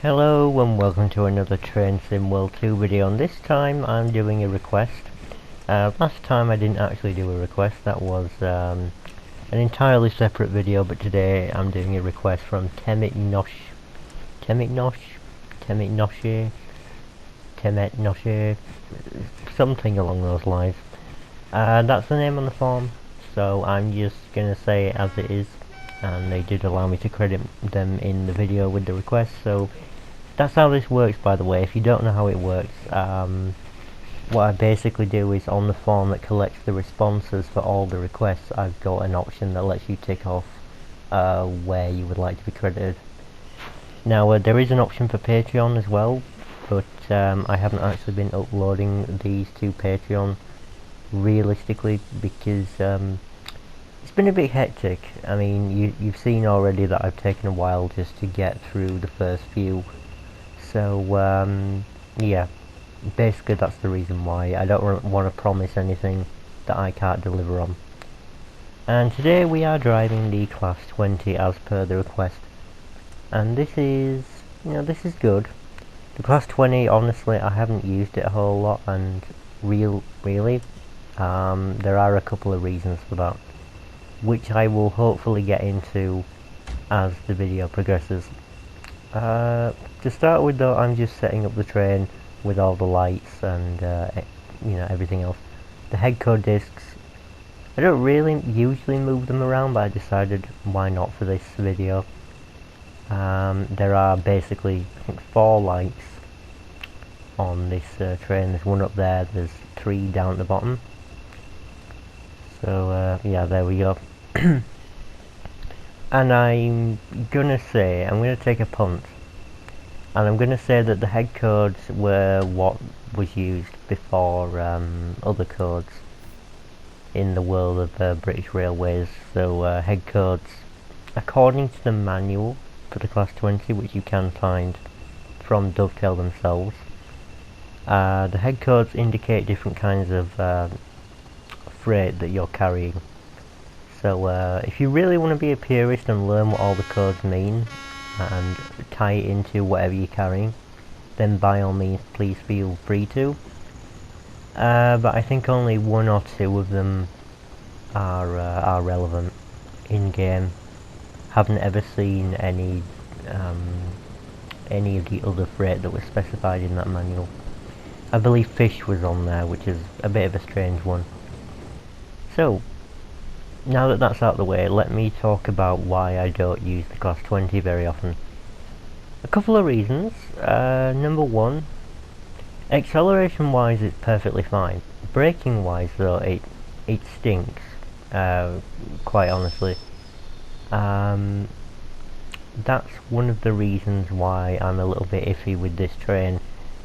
Hello and welcome to another Train Sim World 2 video, and this time I'm doing a request. Last time I didn't actually do a request, that was an entirely separate video, but today I'm doing a request from Temet Noshe, something along those lines. That's the name on the form, so I'm just gonna say it as it is, and they did allow me to credit them in the video with the request, so that's how this works, by the way. If you don't know how it works, what I basically do is on the form that collects the responses for all the requests, I've got an option that lets you tick off where you would like to be credited. Now there is an option for Patreon as well, but I haven't actually been uploading these to Patreon realistically because it's been a bit hectic. I mean, you've seen already that I've taken a while just to get through the first few. So yeah, basically that's the reason why. I don't want to promise anything that I can't deliver on. And today we are driving the Class 20 as per the request, and this is, this is good. The Class 20, honestly, I haven't used it a whole lot, and really, there are a couple of reasons for that, which I will hopefully get into as the video progresses. To start with though, I'm just setting up the train with all the lights and everything else. The head code discs, I don't really usually move them around, but I decided why not for this video. There are basically, I think, 4 lights on this train. There's one up there, there's 3 down at the bottom. So yeah, there we go. And I'm gonna take a punt, and I'm gonna say that the head codes were what was used before other codes in the world of British Railways. So head codes, according to the manual for the Class 20, which you can find from Dovetail themselves, the head codes indicate different kinds of freight that you're carrying. So if you really want to be a purist and learn what all the codes mean and tie it into whatever you're carrying, then by all means please feel free to. But I think only 1 or 2 of them are relevant in game. Haven't ever seen any of the other freight that was specified in that manual. I believe fish was on there, which is a bit of a strange one. So now that that's out of the way, let me talk about why I don't use the Class 20 very often. A couple of reasons. Number 1, acceleration wise it's perfectly fine. Braking wise though, it stinks, quite honestly. That's one of the reasons why I'm a little bit iffy with this train.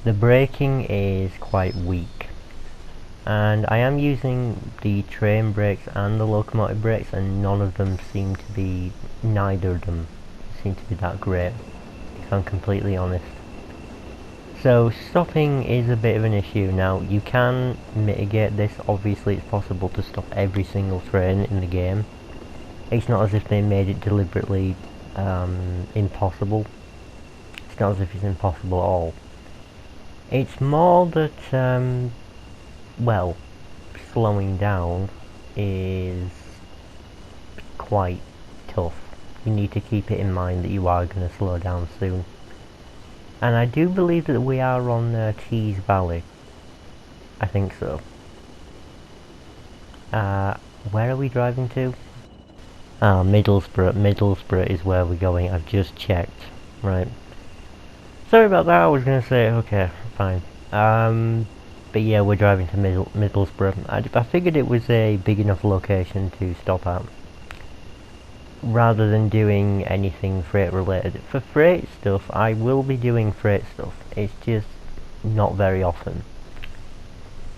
The braking is quite weak, and I am using the train brakes and the locomotive brakes, and neither of them seem to be that great, if I'm completely honest. So stopping is a bit of an issue. Now you can mitigate this. Obviously it's possible to stop every single train in the game. It's not as if they made it deliberately impossible. It's not as if it's impossible at all. It's more that well, slowing down is quite tough. You need to keep it in mind that you are going to slow down soon. And I do believe that we are on Tees Valley. I think so. Where are we driving to? Middlesbrough. Middlesbrough is where we're going. I've just checked. Right. Sorry about that. I was going to say, okay, fine. But yeah, we're driving to Middlesbrough. I figured it was a big enough location to stop at, rather than doing anything freight related. For freight stuff, I will be doing freight stuff. It's just not very often.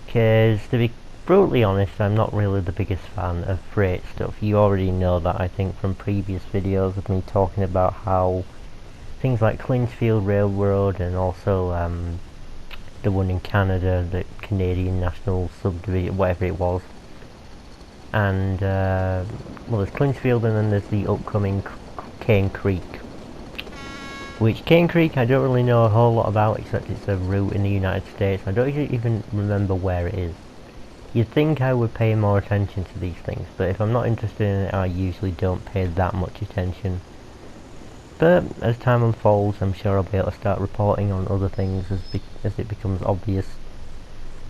Because, to be brutally honest, I'm not really the biggest fan of freight stuff. You already know that, I think, from previous videos of me talking about how things like Clinchfield Railroad, and also the one in Canada, the Canadian National Subdivision, whatever it was. And, well, there's Clinchfield, and then there's the upcoming Cane Creek. Which Cane Creek I don't really know a whole lot about, except it's a route in the United States. I don't even remember where it is. You'd think I would pay more attention to these things, but if I'm not interested in it, I usually don't pay that much attention. But as time unfolds, I'm sure I'll be able to start reporting on other things as it becomes obvious.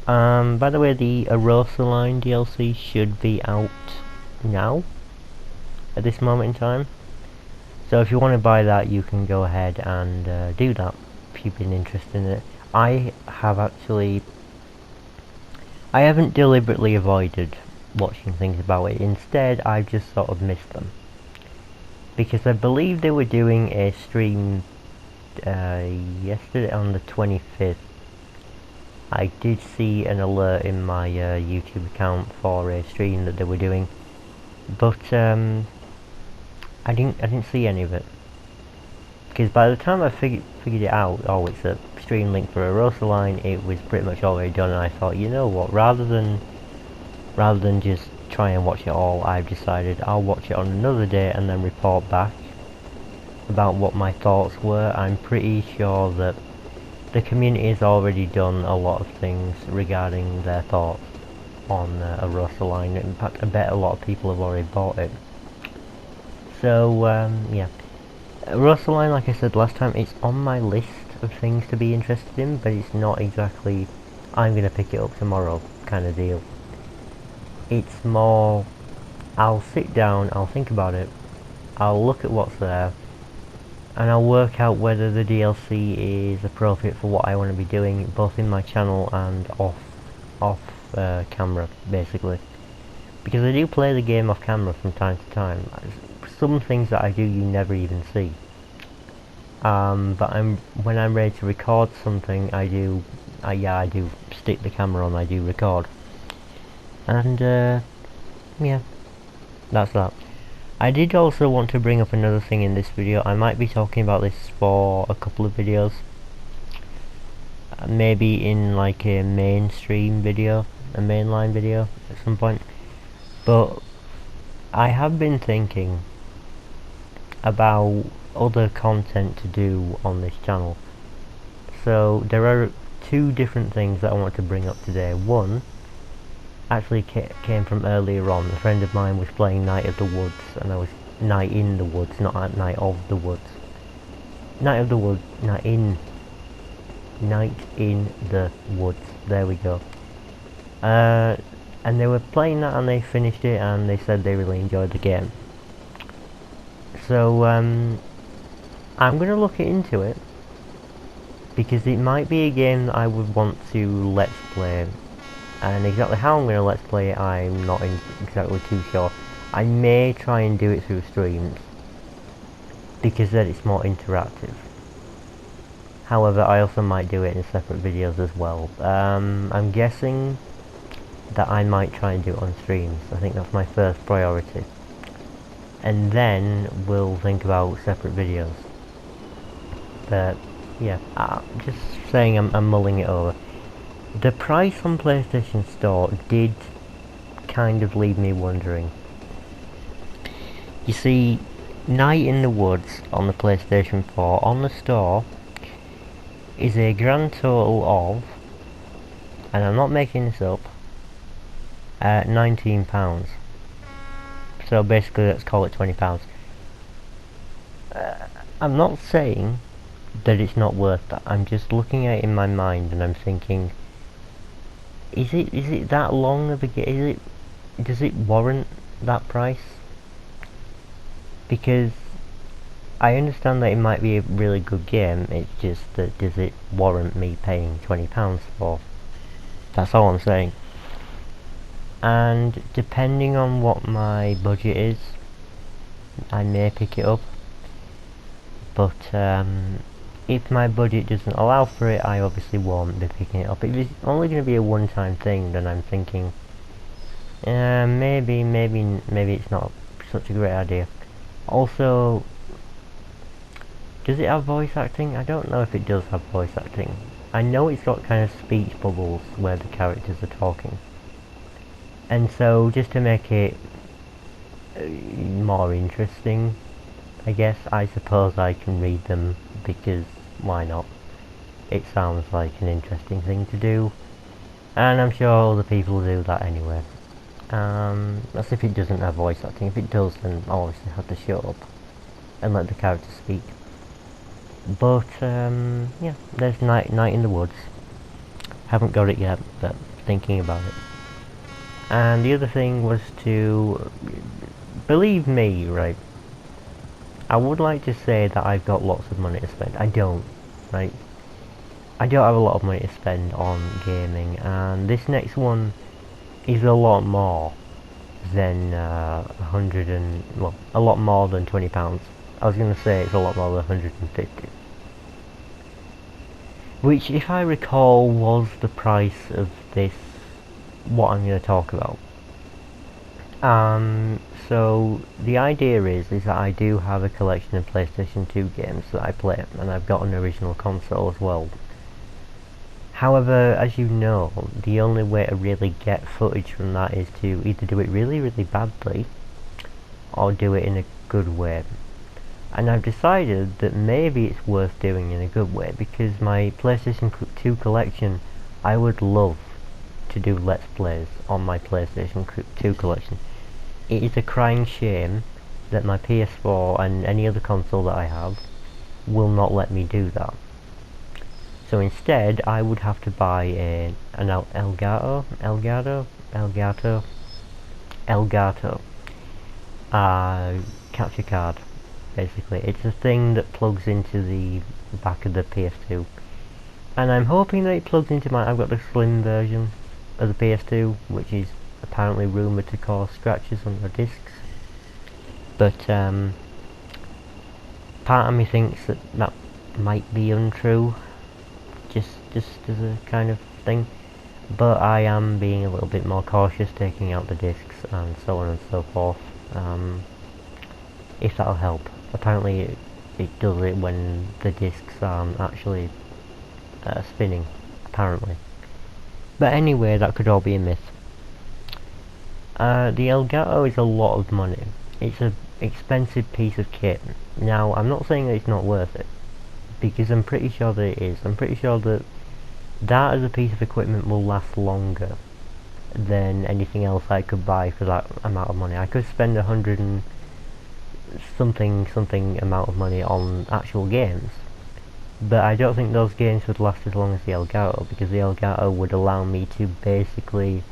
By the way, the Arosa Line DLC should be out now, at this moment in time. So if you want to buy that, you can go ahead and do that if you've been interested in it. I haven't deliberately avoided watching things about it. Instead, I've just sort of missed them. Because I believe they were doing a stream yesterday on the 25th. I did see an alert in my YouTube account for a stream that they were doing, but I didn't see any of it. Because by the time I figured it out, oh, it's a stream link for Arosa Line, it was pretty much already done, and I thought, you know what, rather than just try and watch it all, I've decided I'll watch it on another day and then report back about what my thoughts were. I'm pretty sure that the community has already done a lot of things regarding their thoughts on Arosa Line. In fact, I bet a lot of people have already bought it. So, yeah. Arosa Line, like I said last time, it's on my list of things to be interested in, but it's not exactly I'm gonna pick it up tomorrow kind of deal. It's more, I'll sit down, I'll think about it, I'll look at what's there, and I'll work out whether the DLC is appropriate for what I want to be doing, both in my channel and off camera, basically. Because I do play the game off camera from time to time. Some things that I do you never even see. But when I'm ready to record something, I do stick the camera on, I do record. And yeah, that's that. I did also want to bring up another thing in this video. I might be talking about this for a couple of videos. Maybe in like a mainstream video, a mainline video at some point. But I have been thinking about other content to do on this channel. So there are two different things that I want to bring up today. One actually came from earlier on. A friend of mine was playing Night of the Woods, and I was Night in the Woods, not at Night of the Woods. Night of the Woods, Night in the Woods. There we go. And they were playing that, and they finished it, and they said they really enjoyed the game. So I'm gonna look into it, because it might be a game that I would want to let's play. And exactly how I'm going to let's play it, I'm not exactly too sure. I may try and do it through streams, because then it's more interactive. However, I also might do it in separate videos as well. I'm guessing that I might try and do it on streams. I think that's my first priority. And then we'll think about separate videos. But yeah, just saying, I'm mulling it over. The price on PlayStation Store did kind of leave me wondering. You see, Night in the Woods on the PlayStation 4 on the store is a grand total of, and I'm not making this up, £19. So basically let's call it £20. I'm not saying that it's not worth that. I'm just looking at it in my mind and I'm thinking, is it that long of a game? Does it warrant that price? Because I understand that it might be a really good game, it's just that does it warrant me paying £20 for? That's all I'm saying. And depending on what my budget is, I may pick it up. But if my budget doesn't allow for it, I obviously won't be picking it up. If it's only going to be a one-time thing, then I'm thinking, maybe it's not such a great idea. Also, does it have voice acting? I don't know if it does have voice acting. I know it's got kind of speech bubbles where the characters are talking. And so, just to make it more interesting, I guess, I suppose I can read them because why not? It sounds like an interesting thing to do, and I'm sure other people do that anyway. That's if it doesn't have voice acting. If it does, then I'll obviously have to shut up and let the character speak. But yeah, there's Night in the Woods. Haven't got it yet, but thinking about it. And the other thing was to, believe me, right, I would like to say that I've got lots of money to spend. I don't, right? I don't have a lot of money to spend on gaming, and this next one is a lot more than a lot more than £20. I was going to say it's a lot more than 150. Which, if I recall, was the price of this, what I'm going to talk about. So the idea is that I do have a collection of PlayStation 2 games that I play, and I've got an original console as well. However, as you know, the only way to really get footage from that is to either do it really, really badly, or do it in a good way. And I've decided that maybe it's worth doing in a good way, because my PlayStation 2 collection, I would love to do Let's Plays on my PlayStation 2 collection. It is a crying shame that my PS4 and any other console that I have will not let me do that. So instead, I would have to buy an Elgato capture card. Basically, it's a thing that plugs into the back of the PS2, and I'm hoping that it plugs into my. I've got the slim version of the PS2, which is apparently rumoured to cause scratches on the discs. But part of me thinks that might be untrue, just as a kind of thing. But I am being a little bit more cautious, taking out the discs and so on and so forth. If that'll help. Apparently it does it when the discs aren't actually spinning, apparently. But anyway, that could all be a myth. The Elgato is a lot of money. It's an expensive piece of kit. Now, I'm not saying that it's not worth it, because I'm pretty sure that it is. I'm pretty sure that that as a piece of equipment will last longer than anything else I could buy for that amount of money. I could spend 100 and something amount of money on actual games, but I don't think those games would last as long as the Elgato, because the Elgato would allow me to basically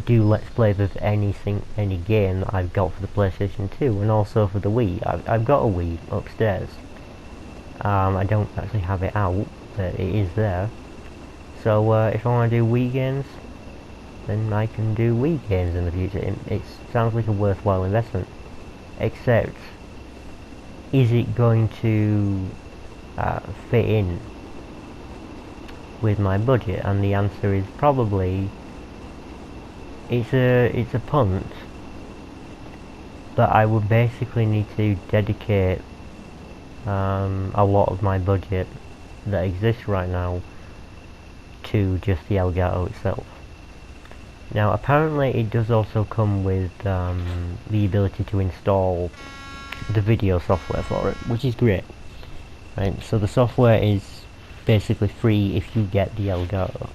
do Let's Plays of any game that I've got for the PlayStation 2 and also for the Wii. I've got a Wii upstairs. I don't actually have it out, but it is there. So if I want to do Wii games, then I can do Wii games in the future. It sounds like a worthwhile investment. Except, is it going to fit in with my budget? And the answer is probably it's a punt, but I would basically need to dedicate a lot of my budget that exists right now to just the Elgato itself. Now, apparently it does also come with the ability to install the video software for it, which is great. Right, so the software is basically free if you get the Elgato.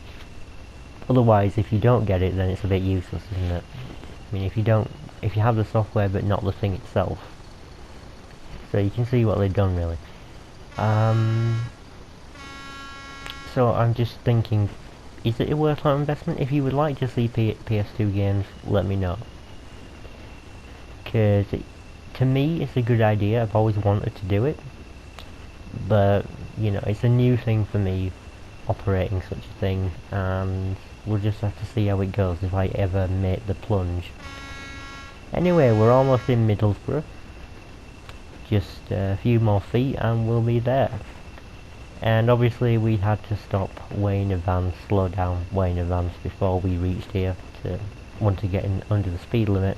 Otherwise, if you don't get it, then it's a bit useless, isn't it? I mean, if you have the software but not the thing itself. So you can see what they've done, really. So I'm just thinking, is it a worthwhile investment? If you would like to see PS2 games, let me know. Because to me, it's a good idea. I've always wanted to do it. But, you know, it's a new thing for me, operating such a thing. And we'll just have to see how it goes if I ever make the plunge. Anyway, we're almost in Middlesbrough. Just a few more feet and we'll be there. And obviously we had to stop way in advance, slow down way in advance before we reached here. One, to get in under the speed limit,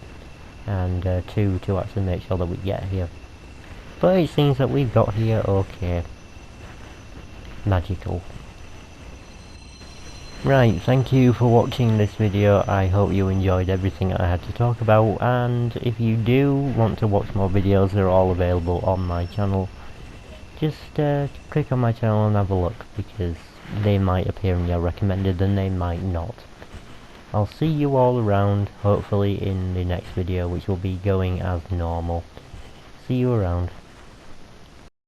and two, to actually make sure that we get here. But it seems that we've got here okay. Magical. Right, thank you for watching this video. I hope you enjoyed everything I had to talk about, and if you do want to watch more videos, they're all available on my channel. just click on my channel and have a look, because they might appear in your recommended and they might not. I'll see you all around, hopefully in the next video, which will be going as normal. See you around.